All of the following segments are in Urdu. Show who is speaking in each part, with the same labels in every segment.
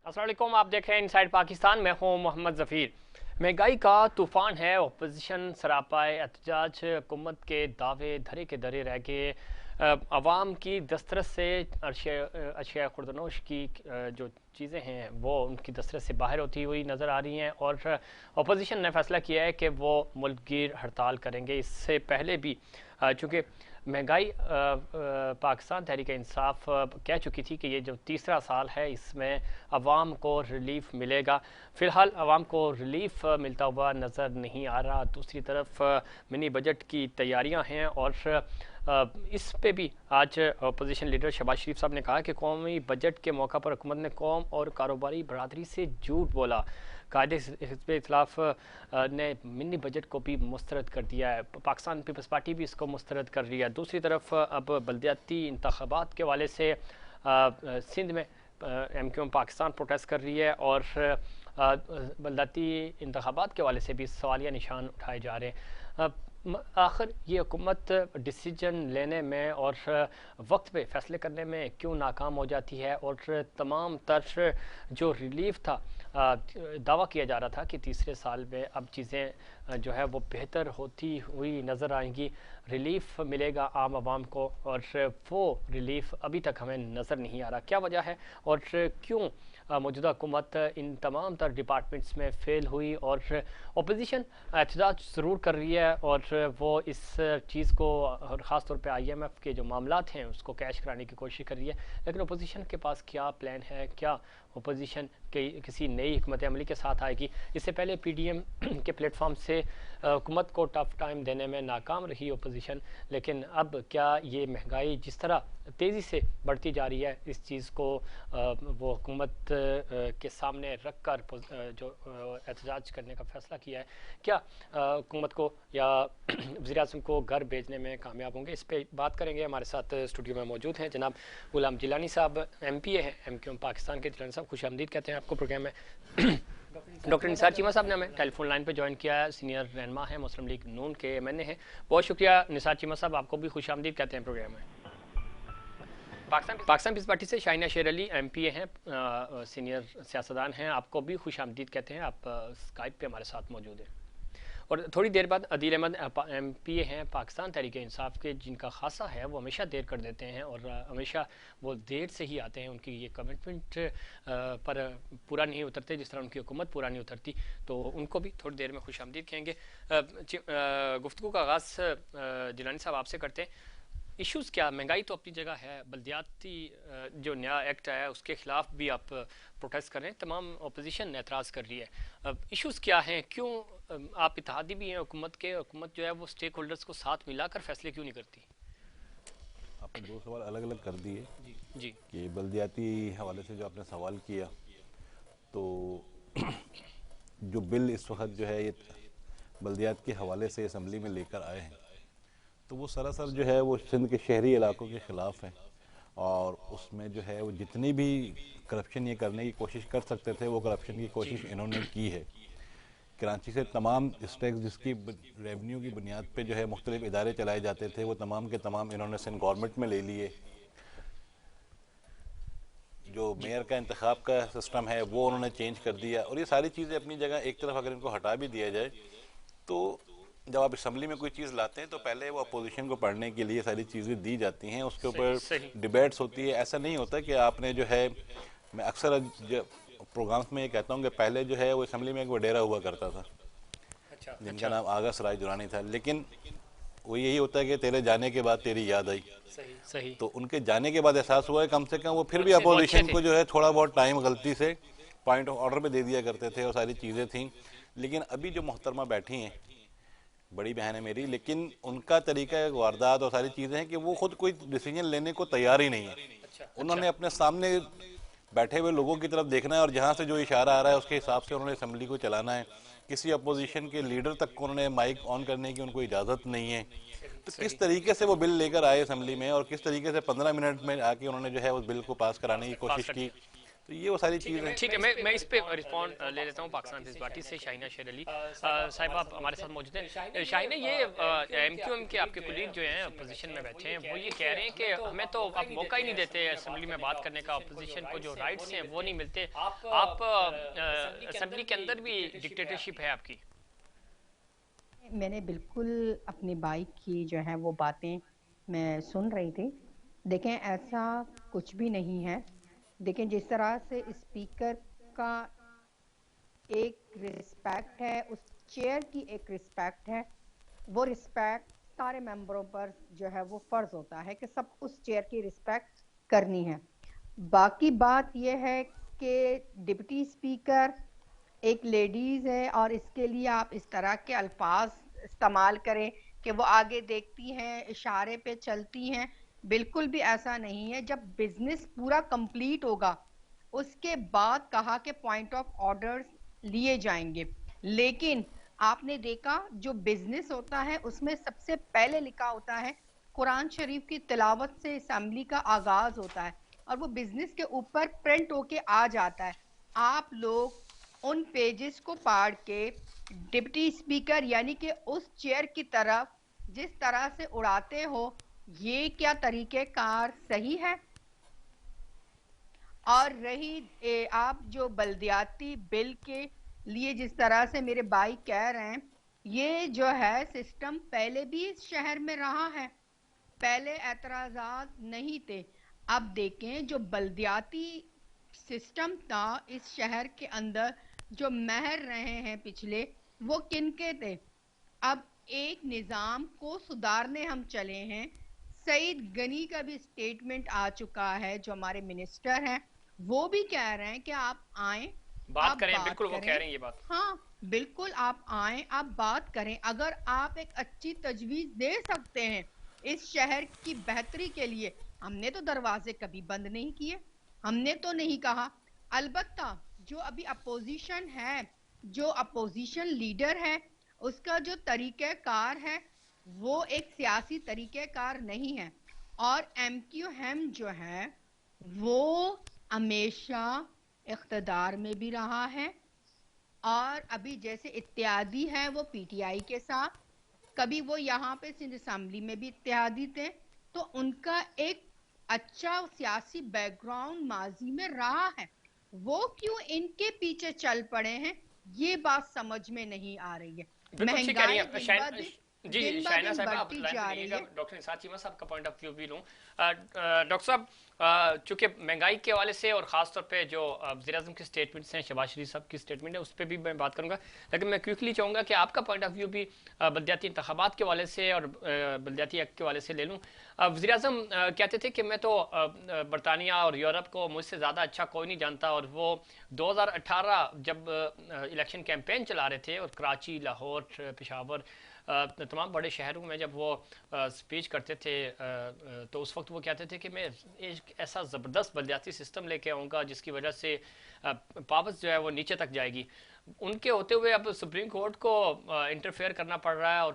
Speaker 1: السلام علیکم، آپ دیکھ رہے ہیں انسائیڈ پاکستان. میں ہوں محمد ظفیر. مہنگائی کا طوفان ہے. اپوزیشن سراپائے احتجاج، حکومت کے دعوے دھرے کے دھرے رہ گئے. عوام کی دسترس سے اشیاء خوردنوش کی جو چیزیں ہیں وہ ان کی دسترس سے باہر ہوتی ہوئی نظر آ رہی ہیں، اور اپوزیشن نے فیصلہ کیا ہے کہ وہ ملک گیر ہڑتال کریں گے. اس سے پہلے بھی چونکہ مہنگائی پاکستان تحریک انصاف کہہ چکی تھی کہ یہ جو تیسرا سال ہے اس میں عوام کو ریلیف ملے گا. فی الحال عوام کو ریلیف ملتا ہوا نظر نہیں آ رہا. دوسری طرف منی بجٹ کی تیاریاں ہیں، اور اس پہ بھی آج اپوزیشن لیڈر شہباز شریف صاحب نے کہا کہ قومی بجٹ کے موقع پر حکومت نے قوم اور کاروباری برادری سے جھوٹ بولا. قائد حزب اختلاف نے منی بجٹ کو بھی مسترد کر دیا ہے. پاکستان پیپلز پارٹی بھی اس کو مسترد کر رہی ہے. دوسری طرف اب بلدیاتی انتخابات کے حوالے سے سندھ میں M Q M Pakistan protest کر رہی ہے، اور بلدیاتی انتخابات کے حوالے سے بھی سوالیہ نشان اٹھائے جا رہے ہیں. آخر یہ حکومت ڈیسیجن لینے میں اور وقت پہ فیصلے کرنے میں کیوں ناکام ہو جاتی ہے؟ اور تمام تر جو ریلیف تھا، دعویٰ کیا جا رہا تھا کہ تیسرے سال میں اب چیزیں جو ہے وہ بہتر ہوتی ہوئی نظر آئیں گی، ریلیف ملے گا عام عوام کو، اور وہ ریلیف ابھی تک ہمیں نظر نہیں آ رہا. کیا وجہ ہے اور کیوں موجودہ حکومت ان تمام تر ڈپارٹمنٹس میں فیل ہوئی؟ اور اپوزیشن احتجاج ضرور کر رہی ہے، اور وہ اس چیز کو، اور خاص طور پہ آئی ایم ایف کے جو معاملات ہیں اس کو کیش کرانے کی کوشش کر رہی ہے، لیکن اپوزیشن کے پاس کیا پلان ہے؟ کیا اپوزیشن کسی نئی حکمت عملی کے ساتھ آئے گی؟ اس سے پہلے پی ڈی ایم کے پلیٹ فارم سے حکومت کو ٹف ٹائم دینے میں ناکام رہی اپوزیشن، لیکن اب کیا یہ مہنگائی جس طرح تیزی سے بڑھتی جا رہی ہے اس چیز کو وہ حکومت کے سامنے رکھ کر جو احتجاج کرنے کا فیصلہ کیا ہے، کیا حکومت کو یا وزیر اعظم کو گھر بھیجنے میں کامیاب ہوں گے؟ اس پہ بات کریں گے. ہمارے ساتھ اسٹوڈیو میں موجود ہیں جناب غلام جیلانی صاحب، ایم پی اے ہیں ایم کیو ایم پاکستان کے. جیلانی صاحب خوش آمدید کہتے ہیں آپ کو پروگرام میں. ڈاکٹر نثار چیمہ صاحب نے ہمیں ٹیلی فون لائن پہ جوائن کیا ہے، سینئر رہنما ہیں مسلم لیگ نون کے ایم این اے ہیں. بہت شکریہ نثار چیمہ صاحب، آپ کو بھی خوش آمدید کہتے ہیں پروگرام میں. پاکستان پیپلز پارٹی سے شاہینہ شیر علی ایم پی اے ہیں، سینئر سیاستدان ہیں، آپ کو بھی خوش آمدید کہتے ہیں. آپ اسکائپ پہ ہمارے ساتھ موجود ہیں. اور تھوڑی دیر بعد عدیل احمد ایم پی اے ہیں پاکستان تحریک انصاف کے، جن کا خاصہ ہے وہ ہمیشہ دیر کر دیتے ہیں، اور ہمیشہ وہ دیر سے ہی آتے ہیں. ان کی یہ کمٹمنٹ پر پورا نہیں اترتے جس طرح ان کی حکومت پورا نہیں اترتی، تو ان کو بھی تھوڑی دیر میں خوش آمدید کہیں گے. گفتگو کا آغاز جیلانی صاحب آپ سے کرتے ہیں. ایشوز کیا؟ مہنگائی تو اپنی جگہ ہے، بلدیاتی جو نیا ایکٹ آیا ہے اس کے خلاف بھی آپ پروٹیسٹ کر رہے ہیں، تمام اپوزیشن اعتراض کر رہی ہے. ایشوز کیا ہیں؟ کیوں آپ اتحادی بھی ہیں حکومت کے، حکومت جو ہے وہ سٹیک ہولڈرز کو ساتھ ملا کر فیصلے کیوں نہیں کرتی؟
Speaker 2: آپ نے دو سوال الگ الگ کر دیے.
Speaker 1: جی
Speaker 2: کہ بلدیاتی حوالے سے جو آپ نے سوال کیا، تو جو بل اس وقت جو ہے یہ بلدیات کے حوالے سے اسمبلی میں لے کر آئے ہیں، تو وہ سراسر جو ہے وہ سندھ کے شہری علاقوں کے خلاف ہیں، اور اس میں جو ہے وہ جتنی بھی کرپشن یہ کرنے کی کوشش کر سکتے تھے وہ کرپشن کی کوشش انہوں نے کی ہے. کراچی سے تمام اسٹیکس جس کی ریونیو کی بنیاد پہ جو ہے مختلف ادارے چلائے جاتے تھے وہ تمام کے تمام انہوں نے سندھ گورنمنٹ میں لے لیے. جو میئر کا انتخاب کا سسٹم ہے وہ انہوں نے چینج کر دیا، اور یہ ساری چیزیں اپنی جگہ ایک طرف اگر ان کو ہٹا بھی دیا جائے، تو جب آپ اسمبلی میں کوئی چیز لاتے ہیں تو پہلے وہ اپوزیشن کو پڑھنے کے لیے ساری چیزیں دی جاتی ہیں، اس کے اوپر ڈیبیٹس ہوتی ہے. ایسا نہیں ہوتا کہ آپ نے جو ہے، میں اکثر پروگرامز میں یہ کہتا ہوں کہ پہلے جو ہے وہ اسمبلی میں ایک وڈیرا ہوا کرتا تھا جن کا نام آغا سراج درانی تھا، لیکن وہ یہی ہوتا ہے کہ تیرے جانے کے بعد تیری یاد آئی.
Speaker 1: صحیح.
Speaker 2: تو ان کے جانے کے بعد احساس ہوا ہے کم سے کم وہ پھر بھی اپوزیشن کو جو ہے تھوڑا بہت ٹائم غلطی سے پوائنٹ آف آرڈر پہ دے دیا کرتے تھے، اور ساری چیزیں تھیں. لیکن ابھی جو محترمہ بیٹھی ہیں، بڑی بہن ہے میری، لیکن ان کا طریقہ واردات اور ساری چیزیں ہیں کہ وہ خود کوئی ڈیسیجن لینے کو تیار ہی نہیں ہے. انہوں نے اپنے سامنے بیٹھے ہوئے لوگوں کی طرف دیکھنا ہے، اور جہاں سے جو اشارہ آ رہا ہے اس کے حساب سے انہوں نے اسمبلی کو چلانا ہے. کسی اپوزیشن کے لیڈر تک کو انہوں نے مائک آن کرنے کی ان کو اجازت نہیں ہے. تو کس طریقے سے وہ بل لے کر آئے اسمبلی میں، اور کس طریقے سے 15 منٹ میں آ کے انہوں نے جو ہے اس بل کو پاس کرانے کی کوشش کی. تو یہ وہ ساری چیزیں.
Speaker 1: ٹھیک ہے، میں اس پہ رسپونڈ لے لیتا ہوں پاکستان پیس پارٹی سے شاہینہ شیر علی صاحب، آپ ہمارے ساتھ موجود ہیں. شاہینہ، یہ ایم کیو ایم کے آپ کے کولیگ جو ہیں اپوزیشن میں بیٹھے ہیں، وہ یہ کہہ رہے ہیں کہ ہمیں تو آپ موقع ہی نہیں دیتے اسمبلی میں بات کرنے کا، اپوزیشن کو جو رائٹس ہیں وہ نہیں ملتے. آپ اسمبلی کے اندر بھی ڈکٹیٹرشپ ہے آپ کی.
Speaker 3: میں نے بالکل اپنی بھائی کی جو ہے وہ باتیں میں سن رہی تھی. دیکھیں ایسا کچھ بھی نہیں ہے. دیکھیں جس طرح سے اسپیکر کا ایک رسپیکٹ ہے، اس چیئر کی ایک رسپیکٹ ہے، وہ رسپیکٹ سارے ممبروں پر جو ہے وہ فرض ہوتا ہے کہ سب اس چیئر کی رسپیکٹ کرنی ہے. باقی بات یہ ہے کہ ڈپٹی اسپیکر ایک لیڈیز ہے اور اس کے لیے آپ اس طرح کے الفاظ استعمال کریں کہ وہ آگے دیکھتی ہیں، اشارے پہ چلتی ہیں. بالکل بھی ایسا نہیں ہے. جب بزنس پورا کمپلیٹ ہوگا اس کے بعد کہا کہ پوائنٹ آف آرڈرز لیے جائیں گے. لیکن آپ نے دیکھا جو بزنس ہوتا ہے اس میں سب سے پہلے لکھا ہوتا ہے قرآن شریف کی تلاوت سے اسمبلی کا آغاز ہوتا ہے اور وہ بزنس کے اوپر پرنٹ ہو کے آ جاتا ہے. آپ لوگ ان پیجز کو پاڑ کے ڈپٹی اسپیکر یعنی کہ اس چیئر کی طرف جس طرح سے اڑاتے ہو، یہ کیا طریقہ کار صحیح ہے؟ اور رہی آپ جو بلدیاتی بل کے لیے جس طرح سے میرے بھائی کہہ رہے ہیں، یہ جو ہے سسٹم پہلے بھی اس شہر میں رہا ہے، پہلے اعتراضات نہیں تھے. اب دیکھیں جو بلدیاتی سسٹم تھا اس شہر کے اندر جو مہر رہے ہیں پچھلے، وہ کن کے تھے؟ اب ایک نظام کو سدھارنے ہم چلے ہیں. سعید غنی کا بھی سٹیٹمنٹ آ چکا ہے، جو ہمارے منسٹر ہیں وہ بھی کہہ رہے ہیں کہ آپ آئیں،
Speaker 1: بات کریں. بالکل وہ کہہ رہے ہیں یہ بات.
Speaker 3: ہاں بالکل آپ آئیں، آپ بات کریں. اگر آپ ایک اچھی تجویز دے سکتے ہیں اس شہر کی بہتری کے لیے، ہم نے تو دروازے کبھی بند نہیں کیے، ہم نے تو نہیں کہا. البتہ جو ابھی اپوزیشن ہے، جو اپوزیشن لیڈر ہے، اس کا جو طریقہ کار ہے وہ ایک سیاسی طریقہ کار نہیں ہے. اور ایم کیو ایم جو ہے وہ ہمیشہ اقتدار میں بھی رہا ہے، اور ابھی جیسے اتحادی ہے وہ پی ٹی آئی کے ساتھ، کبھی وہ یہاں پہ سندھ اسمبلی میں بھی اتحادی تھے. تو ان کا ایک اچھا سیاسی بیک گراؤنڈ ماضی میں رہا ہے. وہ کیوں ان کے پیچھے چل پڑے ہیں، یہ بات سمجھ میں نہیں آ رہی ہے.
Speaker 1: بالکل ٹھیک کہہ رہی
Speaker 3: مہنگائی
Speaker 1: ہیں. جی شاہینہ صاحب، آپ لائن پہ رہیے گا. ڈاکٹر نثار چیمہ صاحب کا پوائنٹ آف ویو بھی لوں. ڈاکٹر صاحب، چونکہ مہنگائی کے حوالے سے اور خاص طور پہ جو وزیر اعظم کے سٹیٹمنٹس ہیں، شہباز شریف صاحب کی سٹیٹمنٹ ہے، اس پہ بھی میں بات کروں گا. لیکن میں کوئکلی چاہوں گا کہ آپ کا پوائنٹ آف ویو بھی بلدیاتی انتخابات کے حوالے سے اور بلدیاتی ایکٹ کے حوالے سے لے لوں. وزیر اعظم کہتے تھے کہ میں تو برطانیہ اور یورپ کو مجھ سے زیادہ اچھا کوئی نہیں جانتا، اور وہ 2018 جب الیکشن کیمپین چلا رہے تھے اور کراچی، لاہور، پشاور، تمام بڑے شہروں میں جب وہ سپیچ کرتے تھے تو اس وقت وہ کہتے تھے کہ میں ایک ایسا زبردست بلدیاتی سسٹم لے کے آؤں گا جس کی وجہ سے پاورز جو ہے وہ نیچے تک جائے گی. ان کے ہوتے ہوئے اب سپریم کورٹ کو انٹرفیئر کرنا پڑ رہا ہے، اور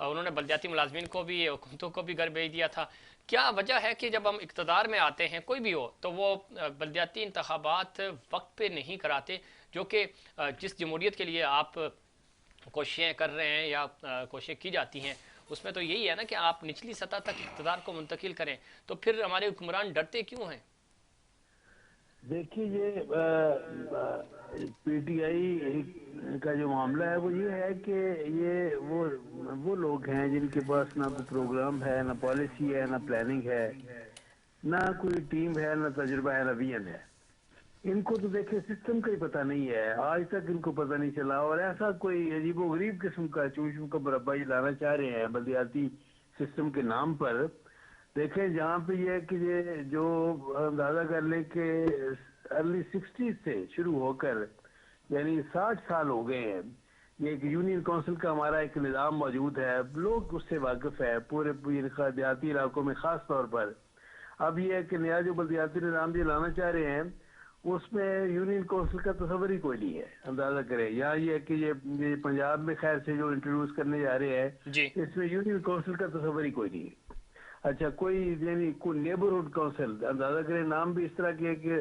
Speaker 1: انہوں نے بلدیاتی ملازمین کو بھی، حکومتوں کو بھی گھر بھیج دیا تھا. کیا وجہ ہے کہ جب ہم اقتدار میں آتے ہیں کوئی بھی ہو تو وہ بلدیاتی انتخابات وقت پہ نہیں کراتے، جو کہ جس جمہوریت کے لیے آپ کوششیں کر رہے ہیں یا کوششیں کی جاتی ہیں اس میں تو یہی ہے نا کہ آپ نچلی سطح تک اقتدار کو منتقل کریں، تو پھر ہمارے حکمران ڈرتے کیوں ہیں؟
Speaker 4: دیکھیے یہ پی ٹی آئی کا جو معاملہ ہے وہ یہ ہے کہ یہ وہ لوگ ہیں جن کے پاس نہ کوئی پروگرام ہے، نہ پالیسی ہے، نہ پلاننگ ہے، نہ کوئی ٹیم ہے، نہ تجربہ ہے، نہ ویژن ہے. ان کو تو دیکھیں سسٹم کا ہی پتہ نہیں ہے، آج تک ان کو پتہ نہیں چلا. اور ایسا کوئی عجیب و غریب قسم کا چوشوں کا مربع لانا چاہ رہے ہیں بلدیاتی سسٹم کے نام پر. دیکھیں جہاں پہ یہ کہ یہ جو اندازہ کر لیں کہ ارلی 60s سے شروع ہو کر یعنی 60 سال ہو گئے ہیں، یہ ایک یونین کونسل کا ہمارا ایک نظام موجود ہے، لوگ اس سے واقف ہے پورے دیہاتی علاقوں میں خاص طور پر. اب یہ ہے کہ نیا جو بلدیاتی نظام یہ لانا چاہ رہے ہیں اس میں یونین کونسل کا تصور ہی کوئی نہیں ہے. اندازہ کریں یہاں یہ ہے کہ یہ پنجاب میں خیر سے جو انٹروڈیوس کرنے جا رہے ہیں اس میں یونین کونسل کا تصور ہی کوئی نہیں ہے. اچھا کوئی یعنی کوئی نیبرہڈ کونسل، اندازہ کریں نام بھی اس طرح کی ہے کہ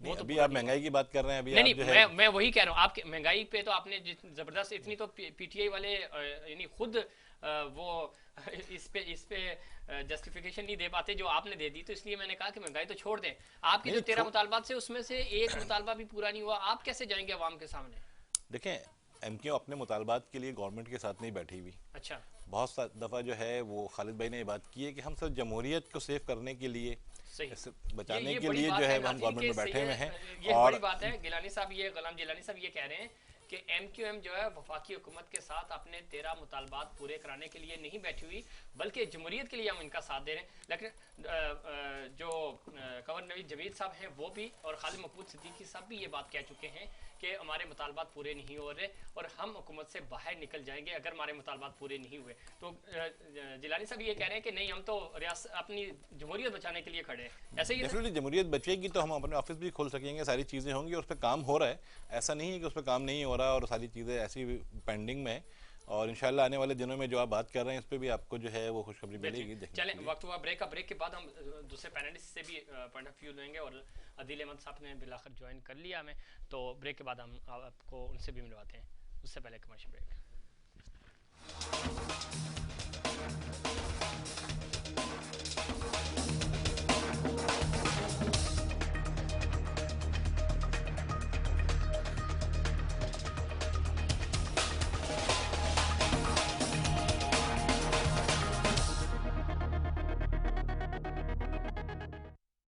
Speaker 1: وہ تو
Speaker 2: ابھی
Speaker 1: پورا
Speaker 2: آپ
Speaker 1: نہیں ہوا۔
Speaker 2: مہنگائی کی بات کر رہے ہیں، ابھی
Speaker 1: نہیں
Speaker 2: آپ جو
Speaker 1: نہیں
Speaker 2: ہے
Speaker 1: میں وہی کہہ رہا ہوں، آپ کی مہنگائی پہ تو آپ نے زبردست اتنی تو پی ٹی آئی والے یعنی خود وہ اس پہ جسٹیفیکیشن نہیں دے پاتے جو آپ نے دے دی، تو اس لیے میں نے کہا کہ مہنگائی تو چھوڑ دیں، آپ کے جو 13 مطالبات سے اس میں سے ایک مطالبہ بھی پورا نہیں ہوا، آپ کیسے جائیں گے عوام کے سامنے؟
Speaker 2: دیکھیں ایم کیو اپنے مطالبات کے لیے گورنمنٹ کے ساتھ نہیں بیٹھی ہوئی،
Speaker 1: اچھا
Speaker 2: بہت سا دفعہ جو ہے وہ خالد بھائی نے یہ بات کی ہے کہ ہم صرف جمہوریت کو سیو کرنے کے لیے،
Speaker 1: صحیح،
Speaker 2: بچانے
Speaker 1: یہ
Speaker 2: کے
Speaker 1: بڑی
Speaker 2: لیے
Speaker 1: بات
Speaker 2: جو ہے ہم
Speaker 1: ناظرین
Speaker 2: گورنمنٹ
Speaker 1: کہ
Speaker 2: میں بیٹھے ہوئے ہیں۔
Speaker 1: یہ
Speaker 2: اور
Speaker 1: بڑی بات ہے، گیلانی صاحب یہ غلام جیلانی صاحب یہ کہہ رہے ہیں کہ ایم کیو ایم جو ہے وفاقی حکومت کے ساتھ اپنے 13 مطالبات پورے کرانے کے لیے نہیں بیٹھی ہوئی، بلکہ جمہوریت کے لیے ہم ان کا ساتھ دے رہے ہیں۔ لیکن جو کنور نوید جاوید صاحب ہیں وہ بھی اور خالد محمود صدیقی صاحب بھی یہ بات کہہ چکے ہیں کہ ہمارے مطالبات پورے نہیں ہو رہے اور ہم حکومت سے باہر نکل جائیں گے اگر ہمارے مطالبات پورے نہیں ہوئے۔ تو جیلانی صاحب یہ کہہ رہے ہیں کہ نہیں، ہم تو ریاست اپنی جمہوریت بچانے کے لیے کھڑے ہیں، ایسے ہی ہے نا؟
Speaker 2: ڈیفینیٹلی جمہوریت بچے گی تو ہم اپنے آفس بھی کھول سکیں گے، ساری چیزیں ہوں گی، اور اس پہ کام ہو رہا ہے، ایسا نہیں ہے کہ اس پہ کام نہیں ہو رہا اور ساری چیزیں ایسی پینڈنگ میں ہیں، اور انشاءاللہ آنے والے دنوں میں جو آپ بات کر رہے ہیں اس پہ بھی آپ کو جو ہے وہ خوشخبری ملے گی۔
Speaker 1: چلیں وقت ہوا بریک کا، بریک کے بعد ہم دوسرے پینلسٹ سے بھی پوائنٹ آف ویو لیں گے، اور عدیل احمد صاحب نے بالآخر جوائن کر لیا ہمیں، تو بریک کے بعد ہم آپ کو ان سے بھی ملواتے ہیں، اس سے پہلے کمرشل بریک۔